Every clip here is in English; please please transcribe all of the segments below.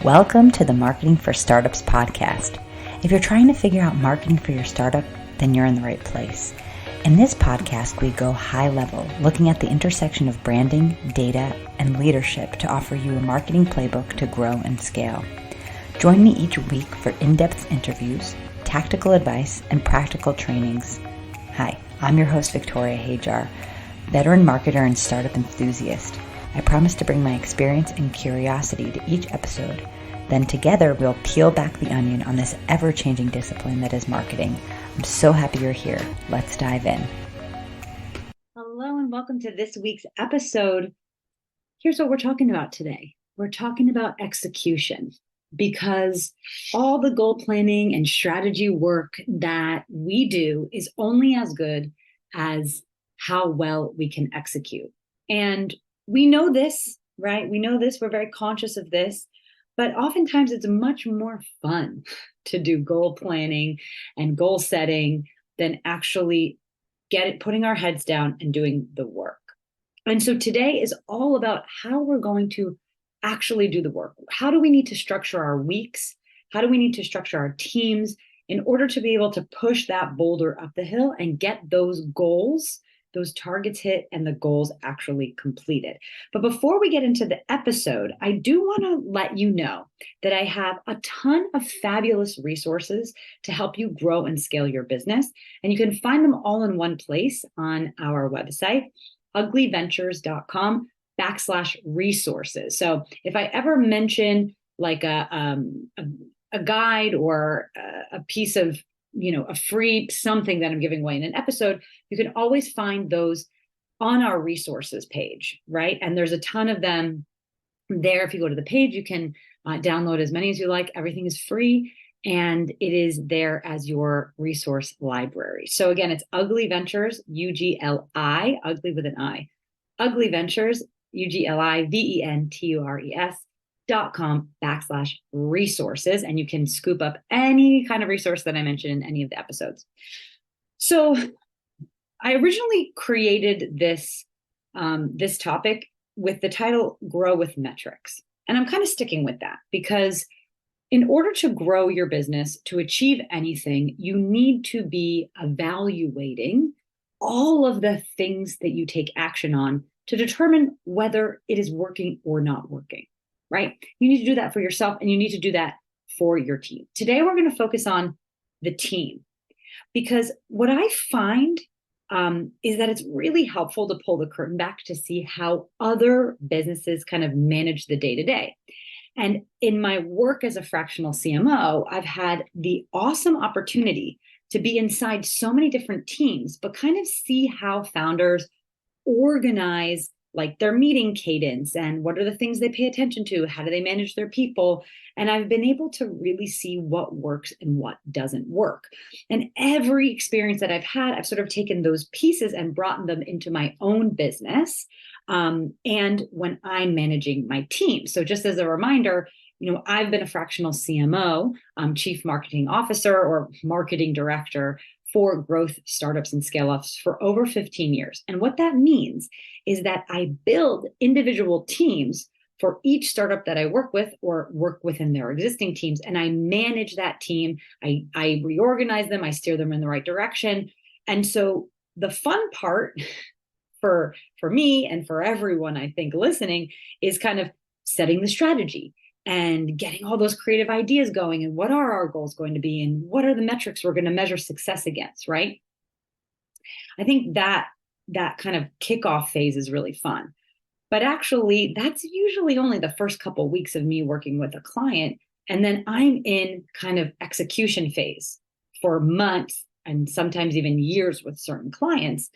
Welcome to the Marketing for Startups podcast. If you're trying to figure out marketing for your startup, then you're in the right place. In this podcast, we go high level, looking at the intersection of branding, data, and leadership to offer you a marketing playbook to grow and scale. Join me each week for in-depth interviews, tactical advice, and practical trainings. Hi, I'm your host, Victoria Hajar, veteran marketer and startup enthusiast. I promise to bring my experience and curiosity to each episode. Then together, we'll peel back the onion on this ever-changing discipline that is marketing. I'm so happy you're here. Let's dive in. Hello, and welcome to this week's episode. Here's what we're talking about today. We're talking about execution, because all the goal planning and strategy work that we do is only as good as how well we can execute. And we know this, right? We know this. We're very conscious of this. But oftentimes it's much more fun to do goal planning and goal setting than actually putting our heads down and doing the work. And so today is all about how we're going to actually do the work. How do we need to structure our weeks? How do we need to structure our teams in order to be able to push that boulder up the hill and get those goals, those targets hit, and the goals actually completed? But before we get into the episode, I do want to let you know that I have a ton of fabulous resources to help you grow and scale your business. And you can find them all in one place on our website, uglyventures.com/resources. So if I ever mention like a guide or a piece of a free something that I'm giving away in an episode, you can always find those on our resources page, right? And there's a ton of them there. If you go to the page, you can download as many as you like. Everything is free, and it is there as your resource library. So again, it's Ugly Ventures, UGLI, ugly with an I, Ugly Ventures, UGLIVENTURES.com/resources. And you can scoop up any kind of resource that I mentioned in any of the episodes. So I originally created this topic with the title Grow with Metrics. And I'm kind of sticking with that because in order to grow your business, to achieve anything, you need to be evaluating all of the things that you take action on to determine whether it is working or not working, right? You need to do that for yourself, and you need to do that for your team. Today, we're going to focus on the team, because what I find is that it's really helpful to pull the curtain back to see how other businesses kind of manage the day-to-day. And in my work as a fractional CMO, I've had the awesome opportunity to be inside so many different teams, but kind of see how founders organize like their meeting cadence and what are the things they pay attention to, how do they manage their people. And I've been able to really see what works and what doesn't work. And every experience that I've had, I've sort of taken those pieces and brought them into my own business. And when I'm managing my team. So just as a reminder, I've been a fractional CMO, chief marketing officer or marketing director for growth startups and scale-ups for over 15 years. And what that means is that I build individual teams for each startup that I work with or work within their existing teams. And I manage that team. I reorganize them. I steer them in the right direction. And so the fun part for me and for everyone, I think, listening, is kind of setting the strategy and getting all those creative ideas going, and what are our goals going to be, and what are the metrics we're going to measure success against, right? I think that kind of kickoff phase is really fun. But actually, that's usually only the first couple of weeks of me working with a client. And then I'm in kind of execution phase for months and sometimes even years with certain clients.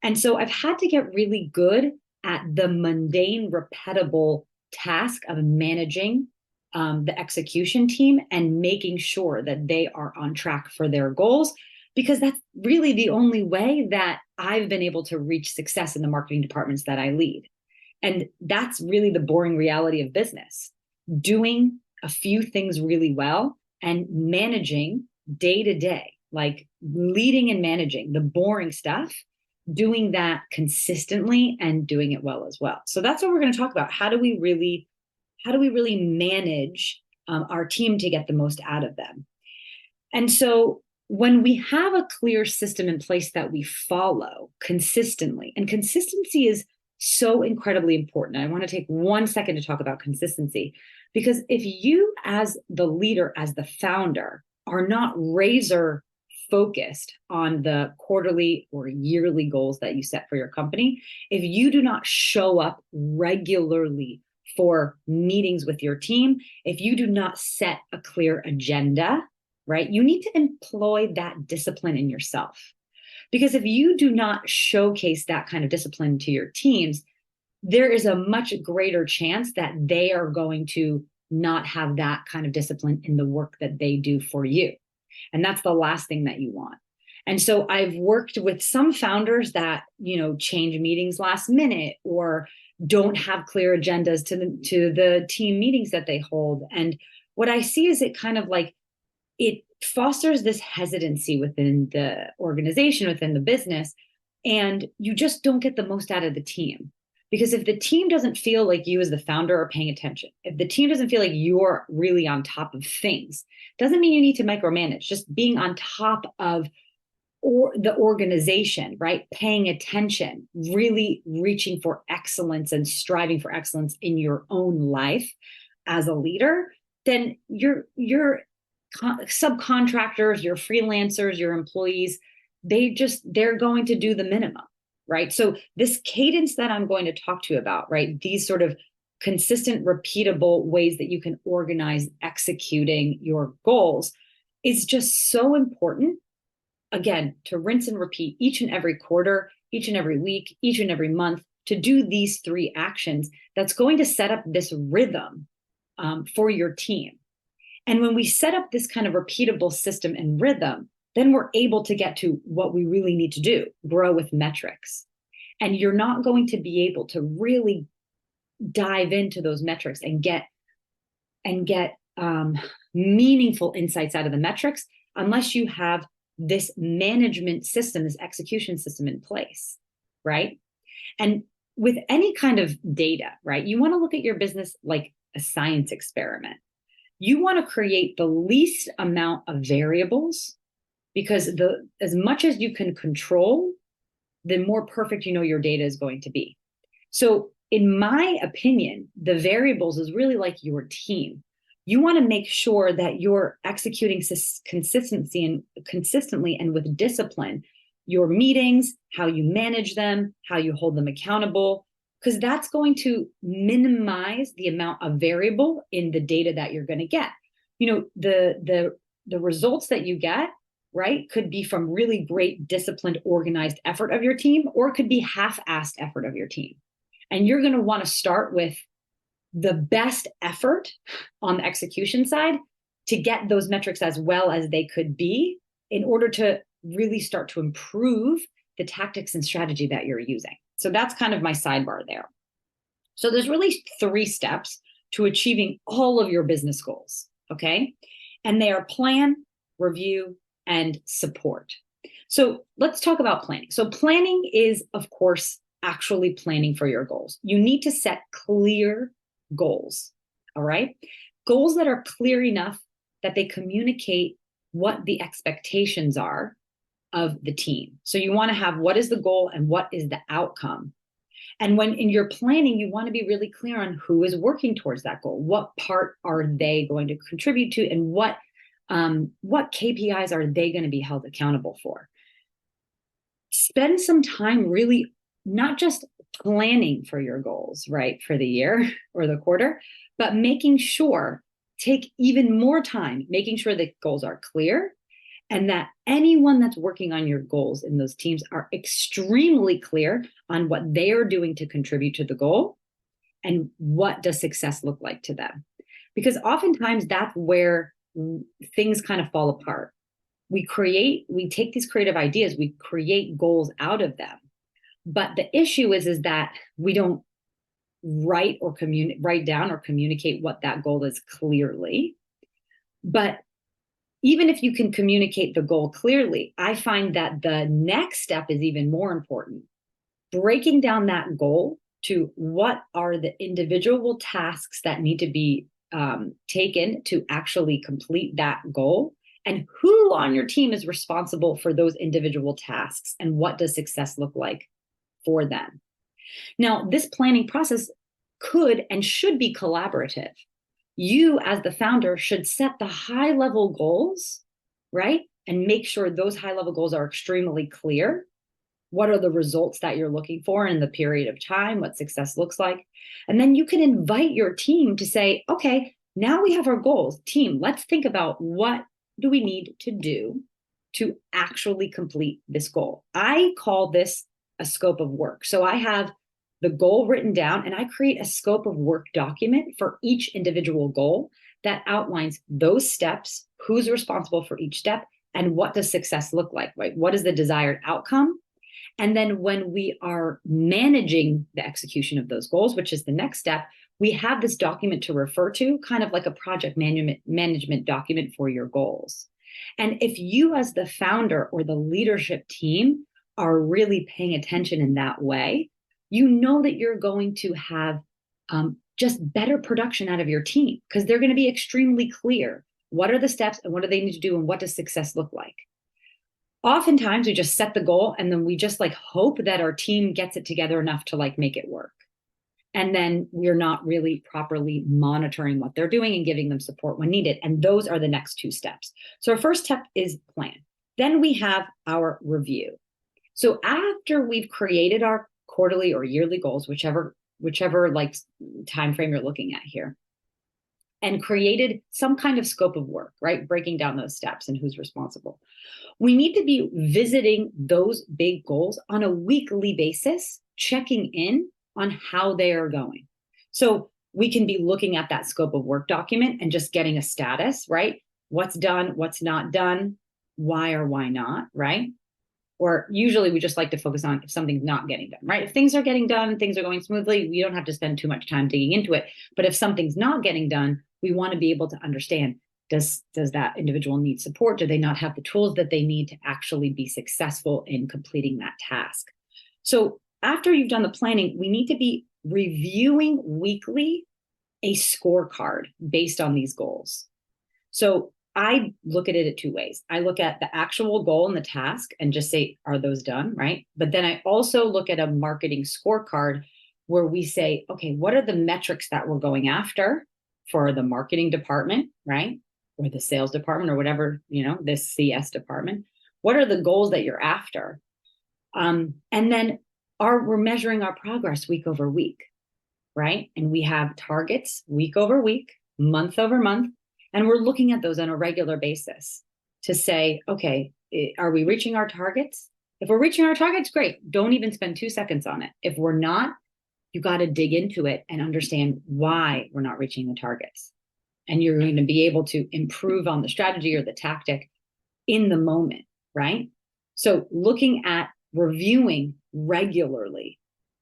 And so I've had to get really good at the mundane, repeatable task of managing the execution team and making sure that they are on track for their goals, because that's really the only way that I've been able to reach success in the marketing departments that I lead. And that's really the boring reality of business. Doing a few things really well and managing day to day, like leading and managing the boring stuff, doing that consistently and doing it well as well. So that's what we're going to talk about. How do we really manage our team to get the most out of them. And so when we have a clear system in place that we follow consistently, and consistency is so incredibly important. I want to take 1 second to talk about consistency, because if you, as the leader, as the founder, are not razor focused on the quarterly or yearly goals that you set for your company, if you do not show up regularly for meetings with your team, if you do not set a clear agenda, right, you need to employ that discipline in yourself. Because if you do not showcase that kind of discipline to your teams, there is a much greater chance that they are going to not have that kind of discipline in the work that they do for you. And that's the last thing that you want. And so I've worked with some founders that, change meetings last minute or don't have clear agendas to the team meetings that they hold. And what I see is it kind of like, it fosters this hesitancy within the organization, within the business, and you just don't get the most out of the team. Because if the team doesn't feel like you as the founder are paying attention, if the team doesn't feel like you're really on top of things, doesn't mean you need to micromanage. Just being on top of the organization, right? Paying attention, really reaching for excellence and striving for excellence in your own life as a leader, then your subcontractors, your freelancers, your employees, they're going to do the minimum, right? So this cadence that I'm going to talk to you about, right? These sort of consistent, repeatable ways that you can organize executing your goals is just so important. Again, to rinse and repeat each and every quarter, each and every week, each and every month, to do these 3 actions that's going to set up this rhythm for your team. And when we set up this kind of repeatable system and rhythm, then we're able to get to what we really need to do, grow with metrics. And you're not going to be able to really dive into those metrics and get meaningful insights out of the metrics unless you have this management system, this execution system in place, right? And with any kind of data, right, you want to look at your business like a science experiment. You want to create the least amount of variables, because as much as you can control, the more perfect your data is going to be. So in my opinion, the variables is really like your team. You want to make sure that you're executing consistently and with discipline, your meetings, how you manage them, how you hold them accountable, because that's going to minimize the amount of variable in the data that you're going to get. The results that you get, right, could be from really great, disciplined, organized effort of your team, or it could be half-assed effort of your team. And you're going to want to start with the best effort on the execution side to get those metrics as well as they could be in order to really start to improve the tactics and strategy that you're using. So that's kind of my sidebar there. So there's really 3 steps to achieving all of your business goals, okay? And they are plan, review, and support. So let's talk about planning. So planning is, of course, actually planning for your goals. You need to set clear goals, all right? Goals that are clear enough that they communicate what the expectations are of the team. So you want to have what is the goal and what is the outcome. And when in your planning, you want to be really clear on who is working towards that goal. What part are they going to contribute to, and what KPIs are they going to be held accountable for? Spend some time really not just planning for your goals, right, for the year or the quarter, but take even more time, making sure that goals are clear, and that anyone that's working on your goals in those teams are extremely clear on what they are doing to contribute to the goal and what does success look like to them. Because oftentimes that's where things kind of fall apart. We take these creative ideas, we create goals out of them. But the issue is that we don't write down or communicate what that goal is clearly. But even if you can communicate the goal clearly, I find that the next step is even more important. Breaking down that goal to what are the individual tasks that need to be taken to actually complete that goal, and who on your team is responsible for those individual tasks, and what does success look like for them. Now, this planning process could and should be collaborative. You, as the founder, should set the high level goals, right? And make sure those high level goals are extremely clear. What are the results that you're looking for in the period of time? What success looks like? And then you can invite your team to say, okay, now we have our goals. Team, let's think about what do we need to do to actually complete this goal. I call this a scope of work. So I have the goal written down, and I create a scope of work document for each individual goal that outlines those steps, who's responsible for each step, and what does success look like, right? What is the desired outcome? And then when we are managing the execution of those goals, which is the next step, we have this document to refer to, kind of like a project management document for your goals. And if you, as the founder or the leadership team, are really paying attention in that way, you know that you're going to have just better production out of your team, because they're going to be extremely clear. What are the steps and what do they need to do, and what does success look like? Oftentimes we just set the goal and then we just like hope that our team gets it together enough to like make it work. And then we're not really properly monitoring what they're doing and giving them support when needed. And those are the next two steps. So our first step is plan. Then we have our review. So after we've created our quarterly or yearly goals, whichever like time frame you're looking at here, and created some kind of scope of work, right? Breaking down those steps and who's responsible. We need to be visiting those big goals on a weekly basis, checking in on how they are going. So we can be looking at that scope of work document and just getting a status, right? What's done, what's not done, why or why not, right? Or usually we just like to focus on if something's not getting done, right? If things are getting done, things are going smoothly, we don't have to spend too much time digging into it. But if something's not getting done, we want to be able to understand, does that individual need support? Do they not have the tools that they need to actually be successful in completing that task? So after you've done the planning, we need to be reviewing weekly a scorecard based on these goals. So I look at it two ways. I look at the actual goal and the task and just say, are those done, right? But then I also look at a marketing scorecard where we say, okay, what are the metrics that we're going after for the marketing department, right? Or the sales department or whatever, this CS department. What are the goals that you're after? And then we're measuring our progress week over week, right? And we have targets week over week, month over month. And we're looking at those on a regular basis to say, okay, are we reaching our targets? If we're reaching our targets, great. Don't even spend 2 seconds on it. If we're not, you got to dig into it and understand why we're not reaching the targets. And you're going to be able to improve on the strategy or the tactic in the moment, right? So looking at reviewing regularly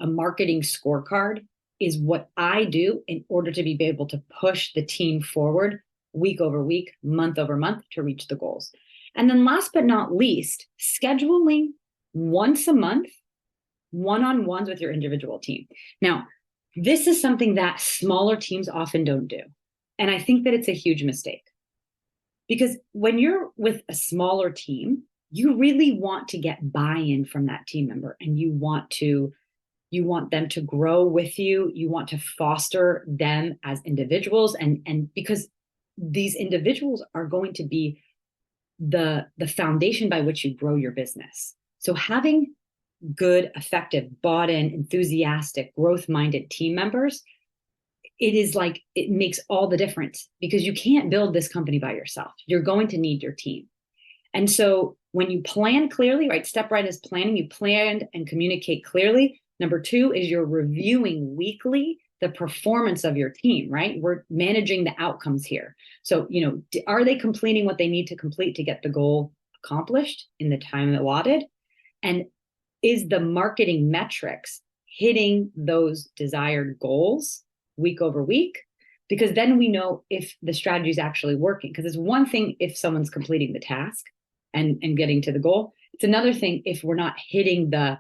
a marketing scorecard is what I do in order to be able to push the team forward week over week, month over month to reach the goals. And then last but not least, scheduling once a month, one-on-ones with your individual team. Now, this is something that smaller teams often don't do. And I think that it's a huge mistake. Because when you're with a smaller team, you really want to get buy-in from that team member, and you want them to grow with you. You want to foster them as individuals, and because these individuals are going to be the foundation by which you grow your business. So having good, effective, bought-in, enthusiastic, growth-minded team members, it makes all the difference, because you can't build this company by yourself. You're going to need your team. And so when you plan clearly, right, step right is planning. You plan and communicate clearly. Number 2 is you're reviewing weekly the performance of your team, right? We're managing the outcomes here. So, are they completing what they need to complete to get the goal accomplished in the time allotted? And is the marketing metrics hitting those desired goals week over week? Because then we know if the strategy is actually working. Because it's one thing if someone's completing the task and getting to the goal. It's another thing if we're not hitting the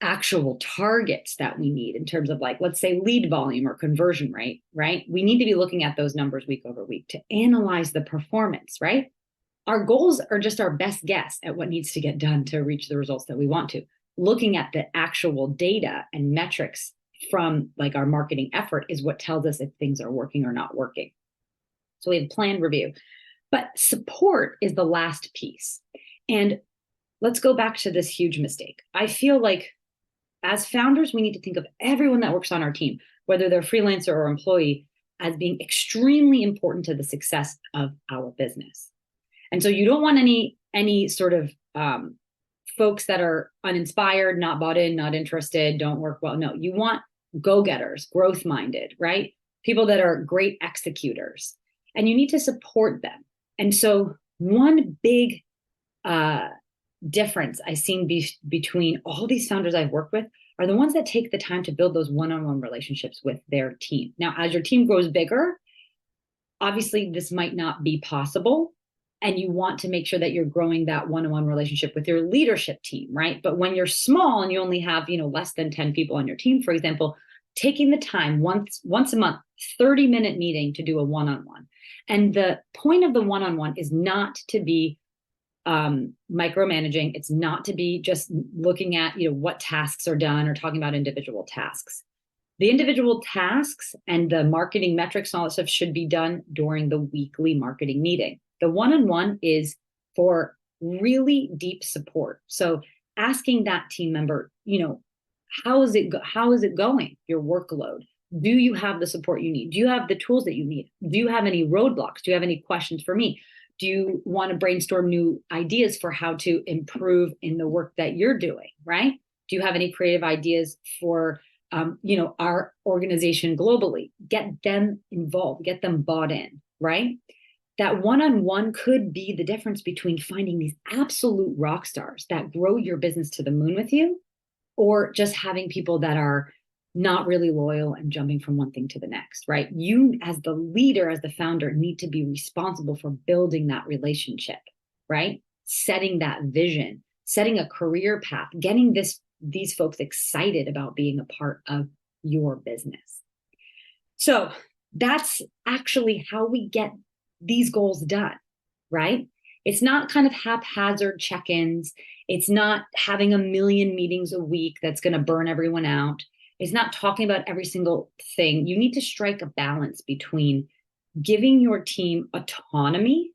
actual targets that we need in terms of, like, let's say lead volume or conversion rate, right? We need to be looking at those numbers week over week to analyze the performance, right? Our goals are just our best guess at what needs to get done to reach the results that we want to. Looking at the actual data and metrics from like our marketing effort is what tells us if things are working or not working. So we have plan, review, but support is the last piece. And let's go back to this huge mistake. I feel like as founders, we need to think of everyone that works on our team, whether they're freelancer or employee, as being extremely important to the success of our business. And so you don't want any sort of folks that are uninspired, not bought in, not interested, don't work well. No, you want go-getters, growth-minded, right? People that are great executors, and you need to support them. And so one big difference I've seen between all these founders I've worked with are the ones that take the time to build those one-on-one relationships with their team. Now, as your team grows bigger, obviously this might not be possible, and you want to make sure that you're growing that one-on-one relationship with your leadership team, right? But when you're small and you only have, less than 10 people on your team, for example, taking the time once a month, 30-minute meeting to do a one-on-one. And the point of the one-on-one is not to be micromanaging. It's not to be just looking at, what tasks are done or talking about individual tasks. The individual tasks and the marketing metrics and all that stuff should be done during the weekly marketing meeting. The one-on-one is for really deep support. So asking that team member, how is it going? Your workload. Do you have the support you need? Do you have the tools that you need? Do you have any roadblocks? Do you have any questions for me? Do you want to brainstorm new ideas for how to improve in the work that you're doing, right? Do you have any creative ideas for, our organization globally? Get them involved, get them bought in, right? That one-on-one could be the difference between finding these absolute rock stars that grow your business to the moon with you, or just having people that are not really loyal and jumping from one thing to the next, right? You, as the leader, as the founder, need to be responsible for building that relationship, right? Setting that vision, setting a career path, getting these folks excited about being a part of your business. So that's actually how we get these goals done, right? It's not kind of haphazard check-ins. It's not having a million meetings a week that's going to burn everyone out. It's not talking about every single thing. You need to strike a balance between giving your team autonomy,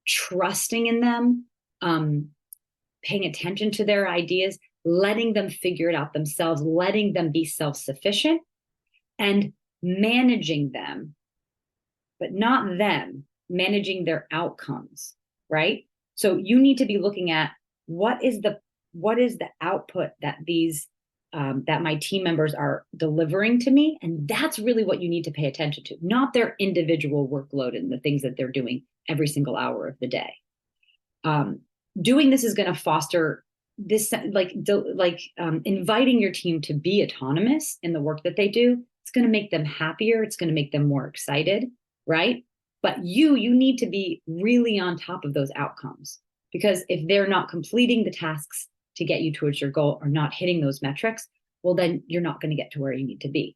trusting in them, paying attention to their ideas, letting them figure it out themselves, letting them be self-sufficient, and managing them, but not them, managing their outcomes, right? So you need to be looking at what is the output that that my team members are delivering to me, and that's really what you need to pay attention to, not their individual workload and the things that they're doing every single hour of the day. Doing this is going to foster this, inviting your team to be autonomous in the work that they do. It's going to make them happier. It's going to make them more excited, right? But you need to be really on top of those outcomes, because if they're not completing the tasks to get you towards your goal or not hitting those metrics, well, then you're not going to get to where you need to be.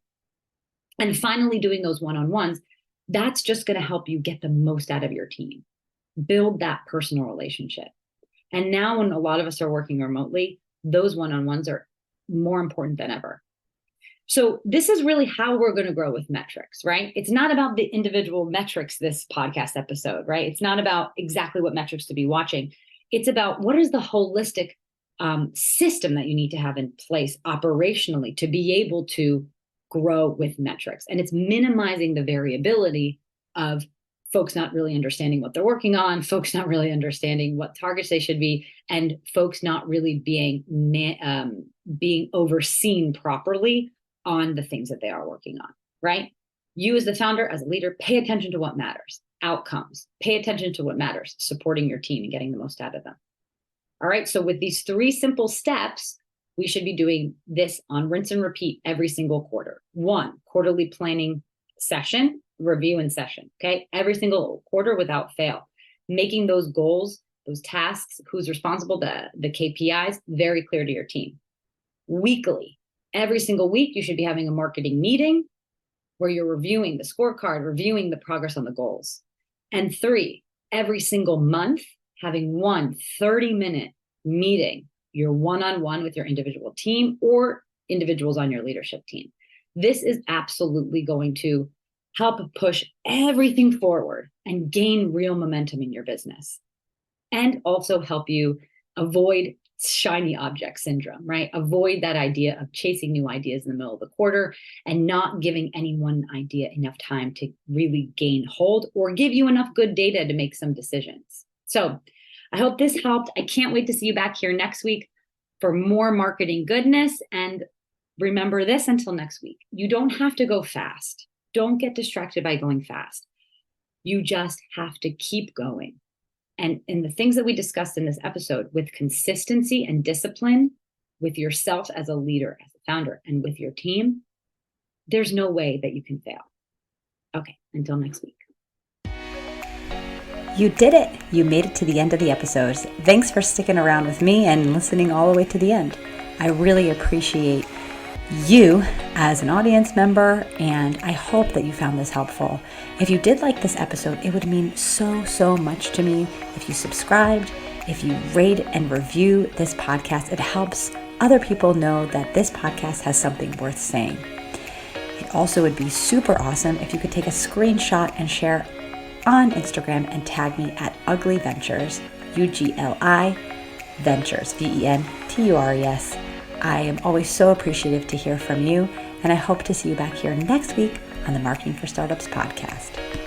And finally, doing those one-on-ones, that's just going to help you get the most out of your team, build that personal relationship. And now when a lot of us are working remotely, those one-on-ones are more important than ever. So this is really how we're going to grow with metrics, right? It's not about the individual metrics, this podcast episode, right? It's not about exactly what metrics to be watching. It's about what is the holistic system that you need to have in place operationally to be able to grow with metrics. And it's minimizing the variability of folks not really understanding what they're working on, folks not really understanding what targets they should be, and folks not really being overseen properly on the things that they are working on, right? You as the founder, as a leader, pay attention to what matters, outcomes, pay attention to what matters, supporting your team and getting the most out of them. All right, so with these 3 simple steps, we should be doing this on rinse and repeat every single quarter. 1, quarterly planning session, review and session, okay? Every single quarter without fail. Making those goals, those tasks, who's responsible, the KPIs, very clear to your team. weekly. Every single week, you should be having a marketing meeting where you're reviewing the scorecard, reviewing the progress on the goals. And 3, every single month, having one 30-minute meeting, your one-on-one with your individual team or individuals on your leadership team. This is absolutely going to help push everything forward and gain real momentum in your business, and also help you avoid shiny object syndrome, right? Avoid that idea of chasing new ideas in the middle of the quarter and not giving any one idea enough time to really gain hold or give you enough good data to make some decisions. So I hope this helped. I can't wait to see you back here next week for more marketing goodness. And remember this until next week, you don't have to go fast. Don't get distracted by going fast. You just have to keep going. And in the things that we discussed in this episode, with consistency and discipline, with yourself as a leader, as a founder, and with your team, there's no way that you can fail. Okay, until next week. You did it. You made it to the end of the episode. Thanks for sticking around with me and listening all the way to the end. I really appreciate you as an audience member, and I hope that you found this helpful. If you did like this episode, it would mean so much to me if you subscribed, if you rate and review this podcast. It helps other people know that this podcast has something worth saying. It also would be super awesome if you could take a screenshot and share on Instagram and tag me at Ugly Ventures, UGLI Ventures, VENTURES. I am always so appreciative to hear from you, and I hope to see you back here next week on the Marketing for Startups podcast.